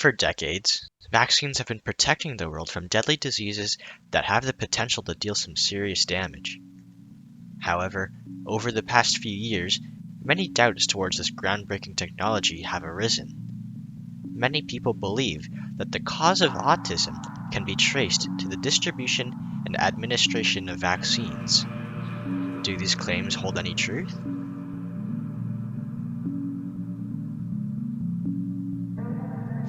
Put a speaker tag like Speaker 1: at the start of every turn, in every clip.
Speaker 1: For decades, vaccines have been protecting the world from deadly diseases that have the potential to deal some serious damage. However, over the past few years, many doubts towards this groundbreaking technology have arisen. Many people believe that the cause of autism can be traced to the distribution and administration of vaccines. Do these claims hold any truth?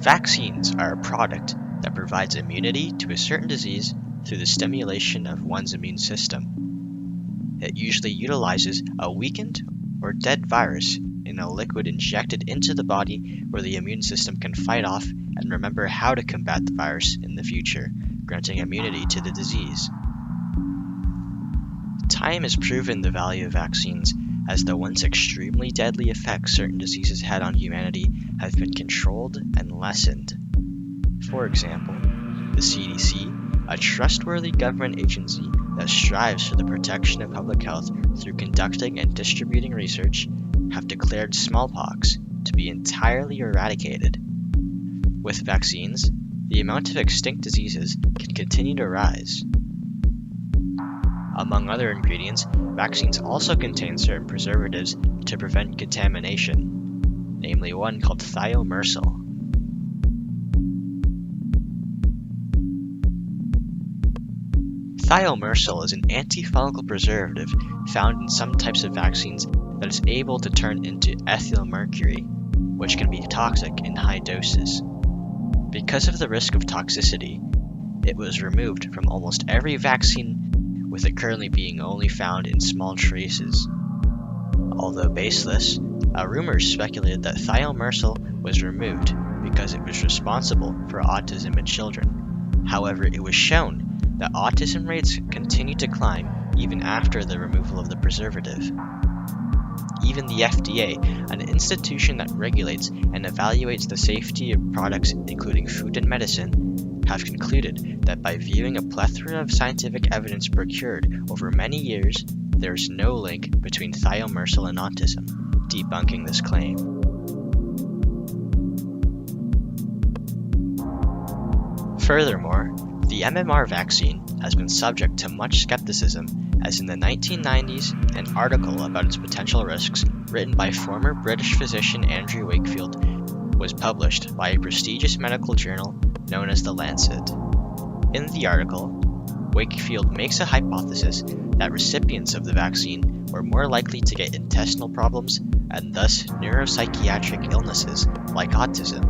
Speaker 1: Vaccines are a product that provides immunity to a certain disease through the stimulation of one's immune system. It usually utilizes a weakened or dead virus in a liquid injected into the body where the immune system can fight off and remember how to combat the virus in the future, granting immunity to the disease. Time has proven the value of vaccines, as the once extremely deadly effects certain diseases had on humanity have been controlled and lessened. For example, the CDC, a trustworthy government agency that strives for the protection of public health through conducting and distributing research, have declared smallpox to be entirely eradicated. With vaccines, the amount of extinct diseases can continue to rise. Among other ingredients, vaccines also contain certain preservatives to prevent contamination, namely one called thiomersal. Thiomersal is an anti-fungal preservative found in some types of vaccines that is able to turn into ethyl mercury, which can be toxic in high doses. Because of the risk of toxicity, it was removed from almost every vaccine, with it currently being only found in small traces. Although baseless, rumors speculated that thiomersal was removed because it was responsible for autism in children. However, it was shown that autism rates continued to climb even after the removal of the preservative. Even the FDA, an institution that regulates and evaluates the safety of products including food and medicine, have concluded that by viewing a plethora of scientific evidence procured over many years, there is no link between thiomersal and autism, debunking this claim. Furthermore, the MMR vaccine has been subject to much skepticism, as in the 1990s, an article about its potential risks, written by former British physician Andrew Wakefield, was published by a prestigious medical journal known as The Lancet. In the article, Wakefield makes a hypothesis that recipients of the vaccine were more likely to get intestinal problems and thus neuropsychiatric illnesses like autism.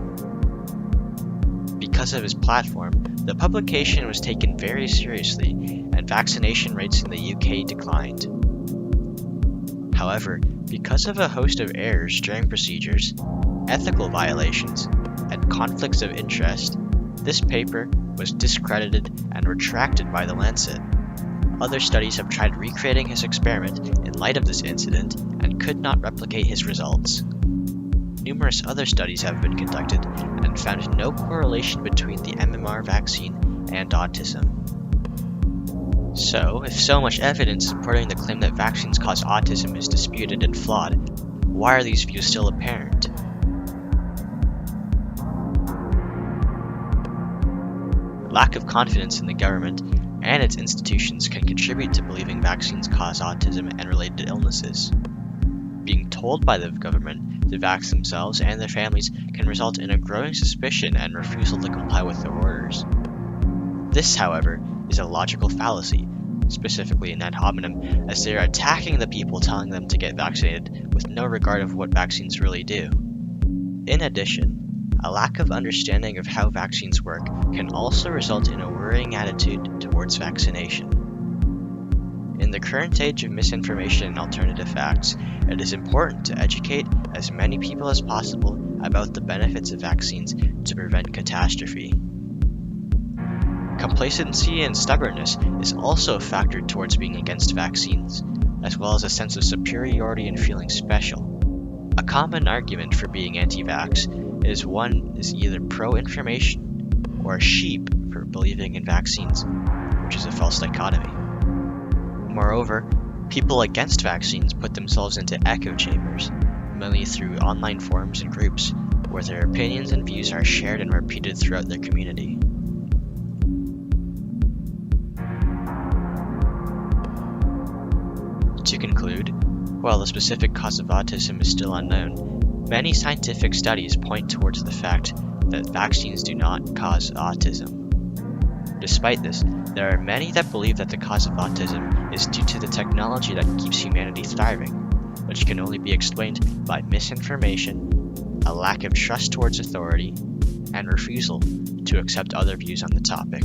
Speaker 1: Because of his platform, the publication was taken very seriously, and vaccination rates in the UK declined. However, because of a host of errors during procedures, ethical violations, and conflicts of interest, this paper was discredited and retracted by The Lancet. Other studies have tried recreating his experiment in light of this incident and could not replicate his results. Numerous other studies have been conducted and found no correlation between the MMR vaccine and autism. So, if so much evidence supporting the claim that vaccines cause autism is disputed and flawed, why are these views still apparent? Lack of confidence in the government and its institutions can contribute to believing vaccines cause autism and related illnesses. Being told by the government to vax themselves and their families can result in a growing suspicion and refusal to comply with their orders. This, however, is a logical fallacy, specifically an ad hominem, as they are attacking the people telling them to get vaccinated with no regard of what vaccines really do. In addition, a lack of understanding of how vaccines work can also result in a worrying attitude towards vaccination. In the current age of misinformation and alternative facts, it is important to educate as many people as possible about the benefits of vaccines to prevent catastrophe. Complacency and stubbornness is also a factor towards being against vaccines, as well as a sense of superiority and feeling special. A common argument for being anti-vax is one is either pro-information or a sheep for believing in vaccines, which is a false dichotomy. Moreover, people against vaccines put themselves into echo chambers, mainly through online forums and groups, where their opinions and views are shared and repeated throughout their community. To conclude, while the specific cause of autism is still unknown, many scientific studies point towards the fact that vaccines do not cause autism. Despite this, there are many that believe that the cause of autism is due to the technology that keeps humanity thriving, which can only be explained by misinformation, a lack of trust towards authority, and refusal to accept other views on the topic.